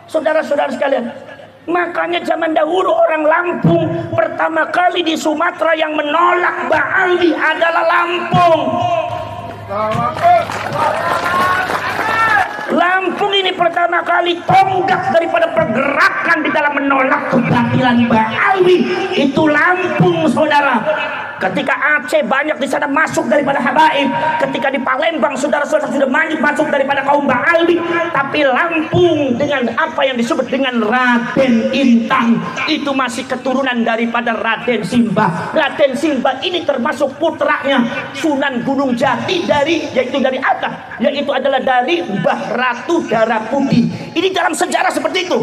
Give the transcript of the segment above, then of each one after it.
Saudara-saudara sekalian, makanya zaman dahulu orang Lampung pertama kali di Sumatera yang menolak Ba'alwi adalah Lampung. Lampung ini pertama kali tonggak daripada pergerakan di dalam menolak kebatilan Ba'alwi itu Lampung, saudara. Ketika Aceh banyak di sana masuk daripada habaib, ketika di Palembang saudara-saudara sudah banyak masuk daripada kaum Ba'alwi, tapi Lampung dengan apa yang disebut dengan Raden Intan itu masih keturunan daripada Raden Simbah. Raden Simbah ini termasuk putranya Sunan Gunung Jati yaitu dari Atta, yaitu adalah dari Mbah Ratu Darah Putih. Ini dalam sejarah seperti itu.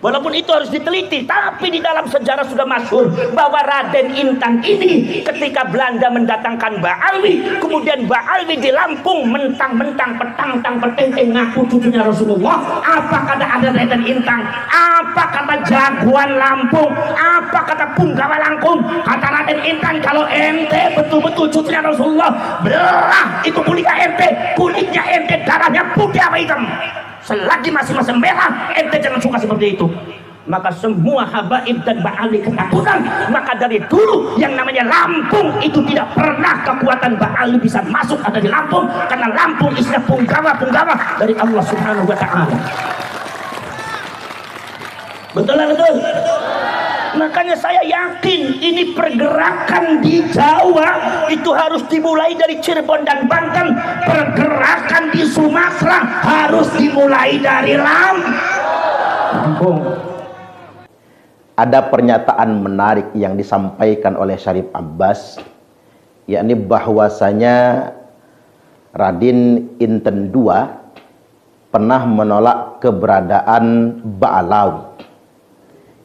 Walaupun itu harus diteliti, tapi di dalam sejarah sudah masyhur bahwa Raden Intan ini ketika Belanda mendatangkan Ba'alwi, kemudian Ba'alwi di Lampung mentang-mentang petang-tang petenteng ngaku cucunya Rasulullah. Apa kata ada Raden Intan? Apa kata jagoan Lampung? Apa kata punggawa Lampung? Kata Raden Intan, kalau ente betul-betul cucunya Rasulullah, belah itu kulitnya ente darahnya putih apa hitam. Selagi masih merah, ente jangan suka seperti itu. Maka semua habaib dan Ba'alwi ketakutan. Maka dari dulu yang namanya Lampung itu tidak pernah kekuatan Ba'alwi bisa masuk ada di Lampung, karena Lampung isinya punggawa dari Allah Subhanahu wa Ta'ala. Betul lah, betul. Makanya saya yakin ini pergerakan di Jawa itu harus dimulai dari Cirebon dan Banten. Pergerakan di Sumatera harus dimulai dari Lampung. Ada pernyataan menarik yang disampaikan oleh Syarif Abbas, yakni bahwasanya Raden Inten II pernah menolak keberadaan Ba'alawi.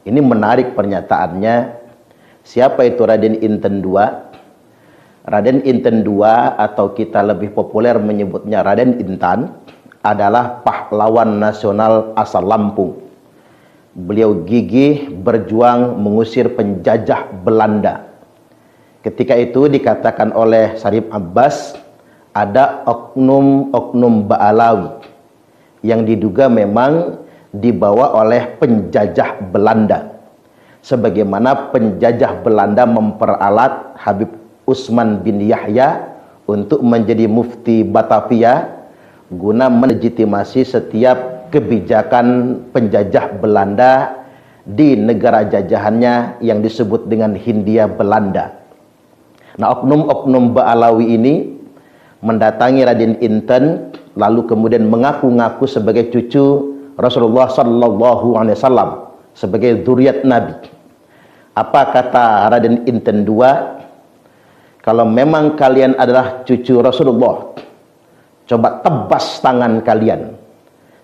Ini menarik pernyataannya. Siapa itu Raden Inten II? Raden Inten II atau kita lebih populer menyebutnya Raden Intan adalah pahlawan nasional asal Lampung. Beliau gigih berjuang mengusir penjajah Belanda. Ketika itu dikatakan oleh Syarif Abbas ada oknum Ba'alawi yang diduga memang dibawa oleh penjajah Belanda, sebagaimana penjajah Belanda memperalat Habib Utsman bin Yahya untuk menjadi mufti Batavia guna melegitimasi setiap kebijakan penjajah Belanda di negara jajahannya yang disebut dengan Hindia Belanda. Nah, oknum-oknum Ba'alawi ini mendatangi Raden Inten lalu kemudian mengaku-ngaku sebagai cucu Rasulullah Sallallahu Alaihi Wasallam, sebagai zuriat Nabi. Apa kata Raden Inten II? Kalau memang kalian adalah cucu Rasulullah, coba tebas tangan kalian.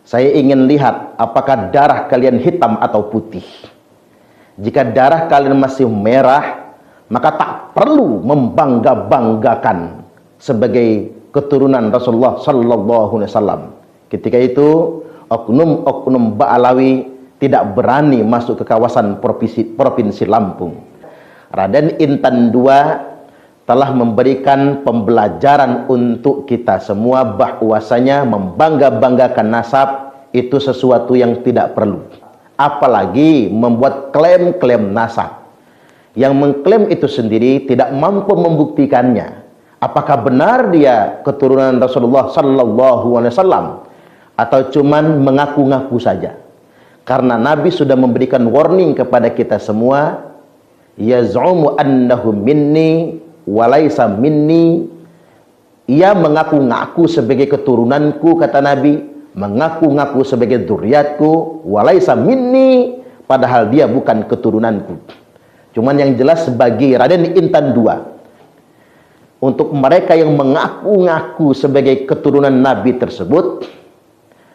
Saya ingin lihat apakah darah kalian hitam atau putih. Jika darah kalian masih merah, maka tak perlu membangga-banggakan sebagai keturunan Rasulullah Sallallahu Alaihi Wasallam. Ketika itu oknum Ba'alawi tidak berani masuk ke kawasan provinsi Lampung. Raden Intan II telah memberikan pembelajaran untuk kita semua bahwasanya membangga-banggakan nasab itu sesuatu yang tidak perlu. Apalagi membuat klaim-klaim nasab. Yang mengklaim itu sendiri tidak mampu membuktikannya. Apakah benar dia keturunan Rasulullah Sallallahu Alaihi Wasallam atau cuman mengaku-ngaku saja? Karena Nabi sudah memberikan warning kepada kita semua, yaz'umu annahu minni walaysa minni. Ia mengaku-ngaku sebagai keturunanku, kata Nabi, mengaku-ngaku sebagai zuriatku, walaysa minni, padahal dia bukan keturunanku. Cuman yang jelas bagi Raden Intan II, untuk mereka yang mengaku-ngaku sebagai keturunan Nabi tersebut,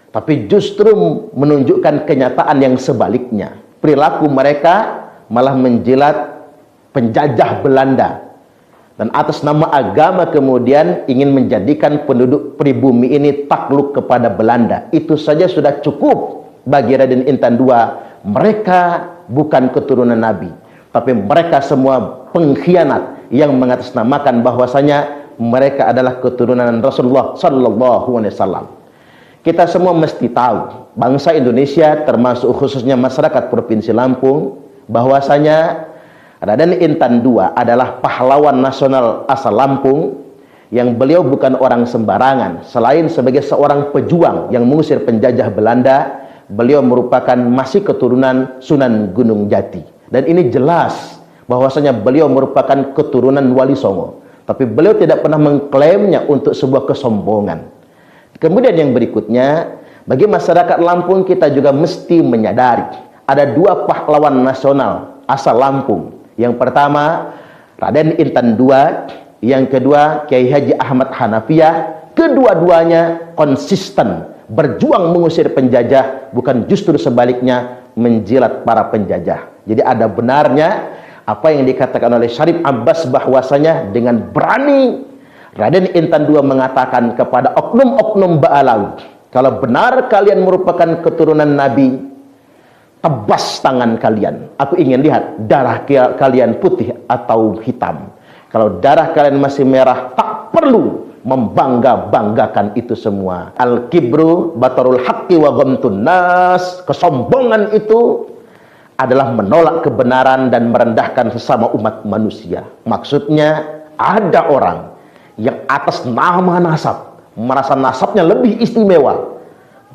tapi justru menunjukkan kenyataan yang sebaliknya. Perilaku mereka malah menjilat penjajah Belanda. Dan atas nama agama kemudian ingin menjadikan penduduk pribumi ini takluk kepada Belanda. Itu saja sudah cukup bagi Raden Intan II. Mereka bukan keturunan Nabi, tapi mereka semua pengkhianat yang mengatasnamakan bahwasanya mereka adalah keturunan Rasulullah Sallallahu Alaihi Wasallam. Kita semua mesti tahu, bangsa Indonesia termasuk khususnya masyarakat Provinsi Lampung, bahwasanya Raden Intan II adalah pahlawan nasional asal Lampung, yang beliau bukan orang sembarangan. Selain sebagai seorang pejuang yang mengusir penjajah Belanda, beliau merupakan masih keturunan Sunan Gunung Jati. Dan ini jelas bahwasanya beliau merupakan keturunan Wali Songo. Tapi beliau tidak pernah mengklaimnya untuk sebuah kesombongan. Kemudian yang berikutnya, bagi masyarakat Lampung kita juga mesti menyadari ada dua pahlawan nasional asal Lampung. Yang pertama Raden Intan II, yang kedua Kiai Haji Ahmad Hanafiyah. Kedua-duanya konsisten berjuang mengusir penjajah, bukan justru sebaliknya menjilat para penjajah. Jadi ada benarnya apa yang dikatakan oleh Syarif Abbas, bahwasanya dengan berani Raden Intan II mengatakan kepada oknum-oknum Ba'alawi, kalau benar kalian merupakan keturunan Nabi, tebas tangan kalian. Aku ingin lihat darah kalian putih atau hitam. Kalau darah kalian masih merah, tak perlu membangga-banggakan itu semua. Al-kibru batarul haqqi wa ghamtun nas. Kesombongan itu adalah menolak kebenaran dan merendahkan sesama umat manusia. Maksudnya ada orang yang atas nama nasab merasa nasabnya lebih istimewa,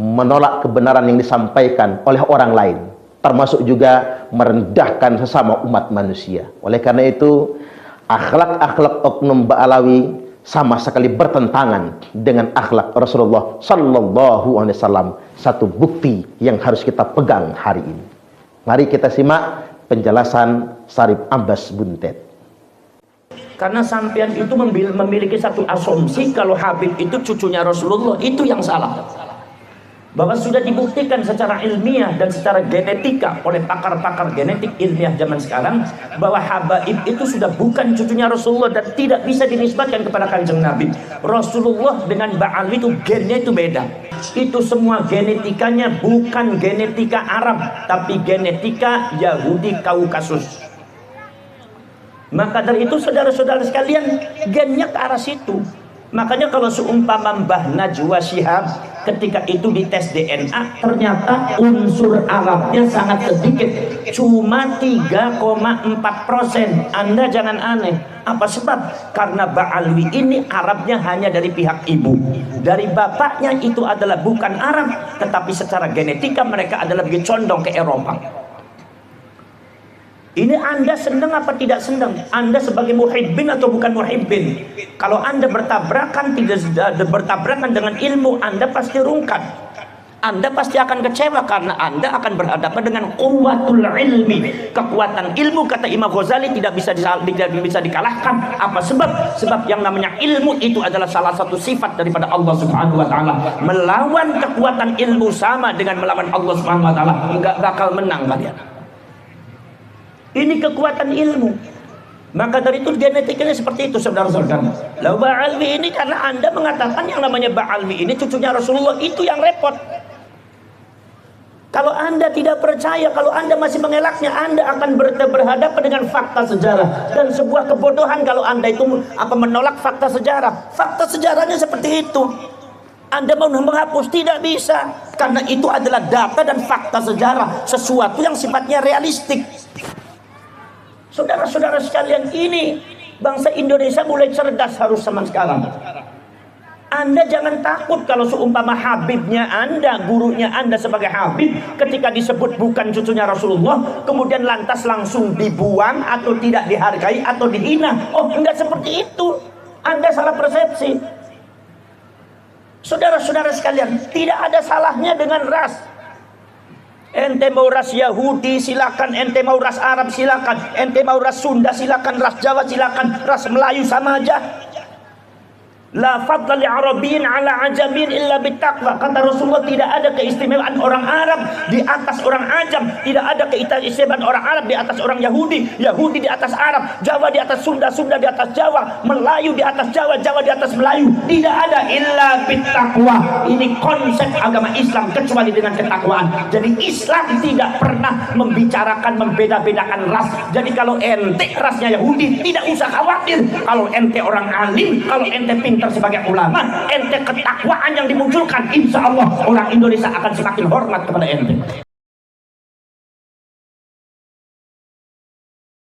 menolak kebenaran yang disampaikan oleh orang lain, termasuk juga merendahkan sesama umat manusia. Oleh karena itu, akhlak-akhlak oknum Ba'alawi sama sekali bertentangan dengan akhlak Rasulullah Sallallahu Alaihi Wasallam. Satu bukti yang harus kita pegang hari ini. Mari kita simak penjelasan Syarif Abbas Buntet. Karena sampean itu memiliki satu asumsi kalau Habib itu cucunya Rasulullah, itu yang salah. Bahwa sudah dibuktikan secara ilmiah dan secara genetika oleh pakar-pakar genetik ilmiah zaman sekarang, bahwa Habib itu sudah bukan cucunya Rasulullah dan tidak bisa dinisbatkan kepada Kanjeng Nabi. Rasulullah dengan Ba'alwi itu gennya itu beda. Itu semua genetikanya bukan genetika Arab, tapi genetika Yahudi Kaukasus. Maka dari itu saudara-saudara sekalian, gennya ke arah situ. Makanya kalau seumpama Mbah Najwa Shihab ketika itu dites DNA, ternyata unsur Arabnya sangat sedikit, cuma 3,4%. Anda jangan aneh. Apa sebab? Karena Ba'alwi ini Arabnya hanya dari pihak ibu. Dari bapaknya itu adalah bukan Arab, tetapi secara genetika mereka adalah lebih condong ke Eropa. Ini Anda senang apa tidak senang? Anda sebagai muhibbin atau bukan muhibbin? Kalau Anda bertabrakan dengan ilmu, Anda pasti rungkat. Anda pasti akan kecewa karena Anda akan berhadapan dengan quwwatul ilmi. Kekuatan ilmu, kata Imam Ghazali, tidak bisa dikalahkan. Apa sebab? Sebab yang namanya ilmu itu adalah salah satu sifat daripada Allah Subhanahu wa taala. Melawan kekuatan ilmu sama dengan melawan Allah Subhanahu wa taala. Enggak bakal menang kalian. Ini kekuatan ilmu. Maka dari itu genetiknya seperti itu, saudara-saudara. Lalu Ba'alwi ini karena Anda mengatakan yang namanya Ba'alwi ini cucunya Rasulullah, itu yang repot. Kalau Anda tidak percaya, kalau Anda masih mengelaknya, Anda akan berhadapan dengan fakta sejarah. Dan sebuah kebodohan kalau Anda itu menolak fakta sejarah. Fakta sejarahnya seperti itu. Anda mau menghapus, tidak bisa. Karena itu adalah data dan fakta sejarah. Sesuatu yang sifatnya realistik. Saudara-saudara sekalian, ini bangsa Indonesia mulai cerdas harus zaman sekarang. Anda jangan takut kalau seumpama Habibnya Anda, gurunya Anda sebagai Habib, ketika disebut bukan cucunya Rasulullah, kemudian lantas langsung dibuang atau tidak dihargai atau dihina. Oh, enggak seperti itu. Anda salah persepsi. Saudara-saudara sekalian, tidak ada salahnya dengan ras. Ente mau ras Yahudi silakan, ente mau ras Arab silakan, ente mau ras Sunda silakan, ras Jawa silakan, ras Melayu sama aja. La fadla li Arabiyyin ala ajamin illa bittaqwa. Kata Rasulullah, tidak ada keistimewaan orang Arab di atas orang Ajam, tidak ada keistimewaan orang Arab di atas orang Yahudi, Yahudi di atas Arab, Jawa di atas Sunda, Sunda di atas Jawa, Melayu di atas Jawa, Jawa di atas Melayu. Tidak ada illa bittaqwa. Ini konsep agama Islam kecuali dengan ketakwaan. Jadi Islam tidak pernah membicarakan membeda-bedakan ras. Jadi kalau ente rasnya Yahudi, tidak usah khawatir. Kalau ente orang alim, kalau ente pintar pintar sebagai ulama, ente ketakwaan yang dimunculkan, insya Allah orang Indonesia akan semakin hormat kepada ente.